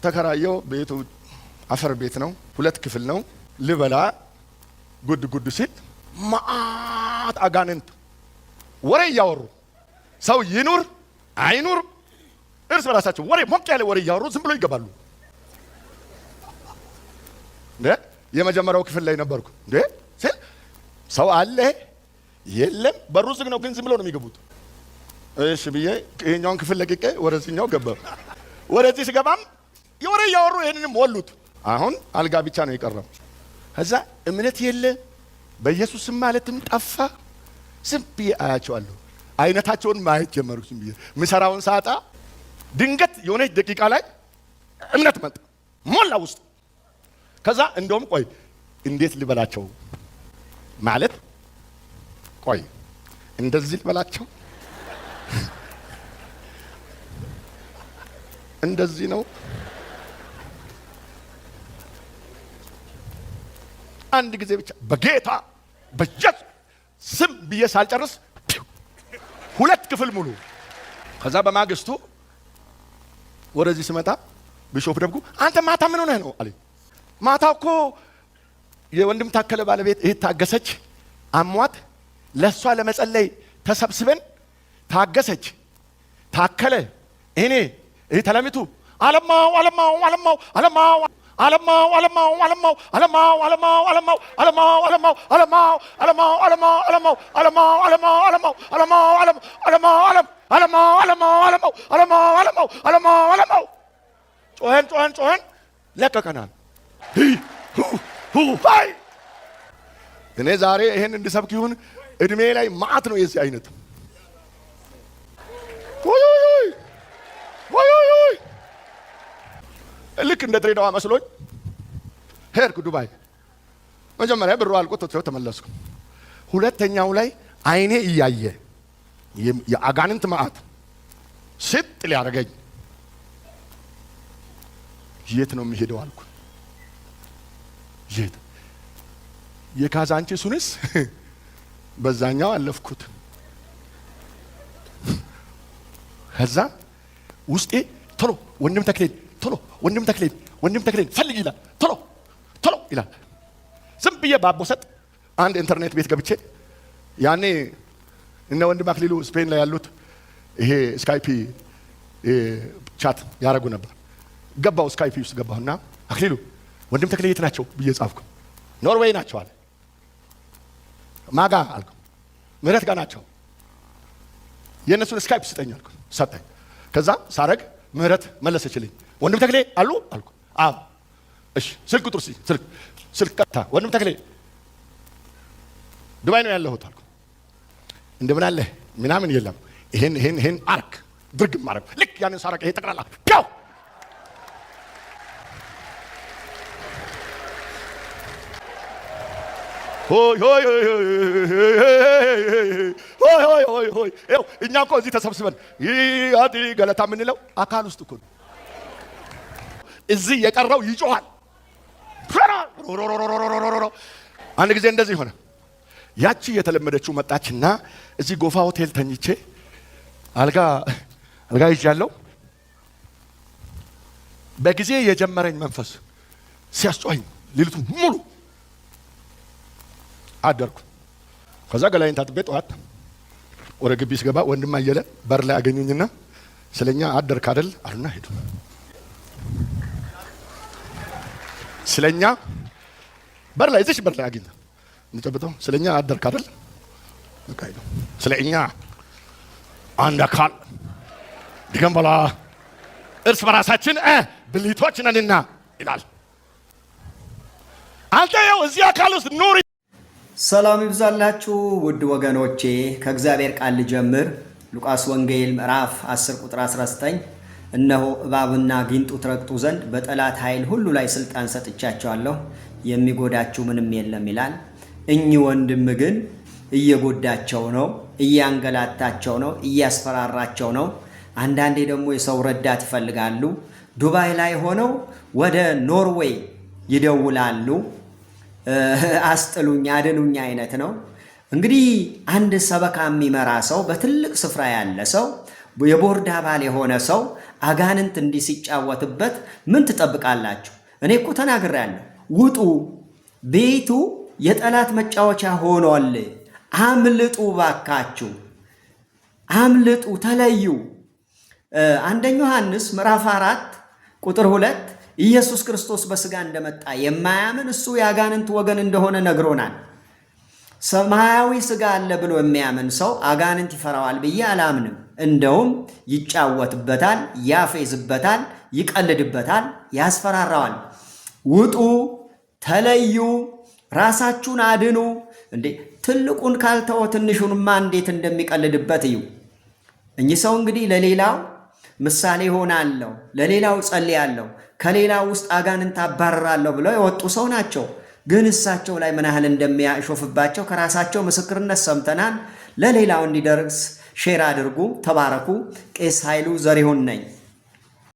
ተከራየው ቤቱ አፈር ቤት ነው 2 ክፍል ነው ልበላ ጉድ ሲል ማአት አጋንንት ወሬ ያወሩ ሰው ይኑር አይኑር እርስ በራሳቸው ወሬ ሞቅ ያለ ወሬ ያወሩ ዝም ብሎ ይገባሉ የመጀመሪያው ክፍል ላይ ነበርኩ ሲል ሰው አለ የለም በሩ ዝግ ነው ግን ዝም ብሎ ነው የሚገቡት እሺ ብዬ ይሄኛውን ክፍል ለቅቄ ወደዚህኛው ገባ ወደዚህ ሲገባም የወሬ ያወሩ ይሄንንም ወሉት አሁን አልጋ ብቻ ነው የቀረው ከዛ እምነት የለ በኢየሱስ ስም ማለትም ጠፋ ዝም ብዬ አያቸዋለሁ አይነታቸውን ማየት ጀመርኩ ዝም ብዬ ምሰራውን ሳጣ ድንገት የሆነች ደቂቃ ላይ እምነት መጣ ሞላ ውስጥ ከዛ እንደውም ቆይ እንዴት ልበላቸው ማለት ቆይ እንደዚህ ልበላቸው እንደዚህ ነው አንድ ጊዜ ብቻ በጌታ በኢየሱስ ስም ብዬ ሳልጨርስ 2 ክፍል ሙሉ ከዛ በማግስቱ ወደዚህ ስመጣ ቢሾፕ ደብጉ አንተ ማታ ምን ሆነህ ነው አለኝ ማታ እኮ የወንድም ታከለ ባለቤት እህት ታገሰች አሟት ለሷ ለመጸለይ ተሰብስበን ታገሰች ታከለ እኔ እህት ተለሚቱ አለማው ጮኸን ለቀቀናል እኔ ዛሬ ይሄን እንድሰብክ ይሁን እድሜ ላይ ማአት ነው የዚህ አይነት ልክ እንደ ድሬዳዋ መስሎኝ ሄድኩ ዱባይ መጀመሪያ ብሩ አልቆ ተመለስኩ ሁለተኛው ላይ አይኔ እያየ የአጋንንት ማአት ስጥ ሊያረገኝ የት ነው የሚሄደው አልኩ የት የካዛንቺሱንስ በዛኛው አለፍኩት ከዛ ውስጤ ቶሎ ወንድም ተክሌን ፈልግ ይላል ቶሎ ይላል ዝም ብዬ ባቦሰጥ አንድ ኢንተርኔት ቤት ገብቼ ያኔ እነ ወንድም አክሊሉ ስፔን ላይ ያሉት ይሄ ስካይፒ ቻት ያረጉ ነበር ገባው ስካይፒ ውስጥ ገባውና አክሊሉ ወንድም ተክሌ የት ናቸው ብዬ ጻፍኩ ኖርዌይ ናቸው አለ ማጋ አልኩ ምህረት ጋር ናቸው የነሱን ስካይፕ ስጠኝ አልኩ ሰጠኝ ከዛ ሳረግ ምህረት መለሰችልኝ ወንድም ተክሌ አሉ አልኩ አዎ እሺ ስልክ ቁጥር ስልክ ቀጥታ ወንድም ተክሌ ዱባይ ነው ያለሁት አልኩ እንደምን አለ ምናምን የለም ይሄን አርክ ድርግም ማረግ ልክ ያንን ሳረግ ይሄ ተቀራላ ያው ሆይ እኛ እኮ እዚህ ተሰብስበን ያዲ ገለታ ምንለው አካል ውስጥ እኮ እዚህ የቀረው ይጮሃል አንድ ጊዜ እንደዚህ ሆነ ያቺ የተለመደችው መጣችና እዚህ ጎፋ ሆቴል ተኝቼ አልጋ ይዣለሁ በጊዜ የጀመረኝ መንፈስ ሲያስጮኸኝ ሌሊቱ ሙሉ አደርኩ ከዛ ገላይን ታጥቤ ጠዋት ወደ ግቢ ስገባ ወንድም አየለ በር ላይ አገኙኝና ስለኛ አደርክ አይደል አሉና ሄዱ ስለኛ በር ላይ አገኘ እንጨብጠው ስለኛ አደርክ አይደል ካይዶ ስለኛ አንድ አካል ድገምበላ እርስ በራሳችን ብልቶች ነንና ይላል አንተ ያው እዚህ አካል ውስጥ ኑር ሰላም ይብዛላችሁ ውድ ወገኖቼ ከእግዚአብሔር ቃል ልጀምር ሉቃስ ወንጌል ምዕራፍ 10 ቁጥር 19 እነሆ እባብና ጊንጡ ትረግጡ ዘንድ በጠላት ኃይል ሁሉ ላይ ስልጣን ሰጥቻቸዋለሁ የሚጎዳችሁ ምንም የለም ይላል እኚህ ወንድም ግን እየጎዳቸው ነው እያንገላታቸው ነው እያስፈራራቸው ነው አንዳንዴ ደግሞ የሰው ረዳት ይፈልጋሉ ዱባይ ላይ ሆነው ወደ ኖርዌይ ይደውላሉ አስጥሉኝ አድኑኝ አይነት ነው እንግዲህ አንድ ሰበካ የሚመራ ሰው በትልቅ ስፍራ ያለ ሰው የቦርድ አባል የሆነ ሰው አጋንንት እንዲህ ሲጫወትበት ምን ትጠብቃላችሁ? እኔ እኮ ተናግሬያለሁ። ውጡ፣ ቤቱ የጠላት መጫወቻ ሆኗል። አምልጡ፣ ባካችሁ አምልጡ፣ ተለዩ። አንደኛ ዮሐንስ ምዕራፍ 4 ቁጥር 2 ኢየሱስ ክርስቶስ በሥጋ እንደመጣ የማያምን እሱ የአጋንንት ወገን እንደሆነ ነግሮናል። ሰማያዊ ሥጋ አለ ብሎ የሚያምን ሰው አጋንንት ይፈራዋል ብዬ አላምንም። እንደውም ይጫወትበታል፣ ያፌዝበታል፣ ይቀልድበታል፣ ያስፈራራዋል። ውጡ፣ ተለዩ፣ ራሳችሁን አድኑ። እንዴ ትልቁን ካልተወ ትንሹንማ እንዴት እንደሚቀልድበት እዩ። እኚህ ሰው እንግዲህ ለሌላው ምሳሌ ሆናለሁ፣ ለሌላው ጸልያለሁ፣ ከሌላው ውስጥ አጋንንት አባረራለሁ ብለው የወጡ ሰው ናቸው። ግን እሳቸው ላይ ምን ያህል እንደሚያሾፍባቸው ከራሳቸው ምስክርነት ሰምተናል። ለሌላው እንዲደርስ ሼር አድርጉ። ተባረኩ። ቄስ ኃይሉ ዘሪሁን ነኝ።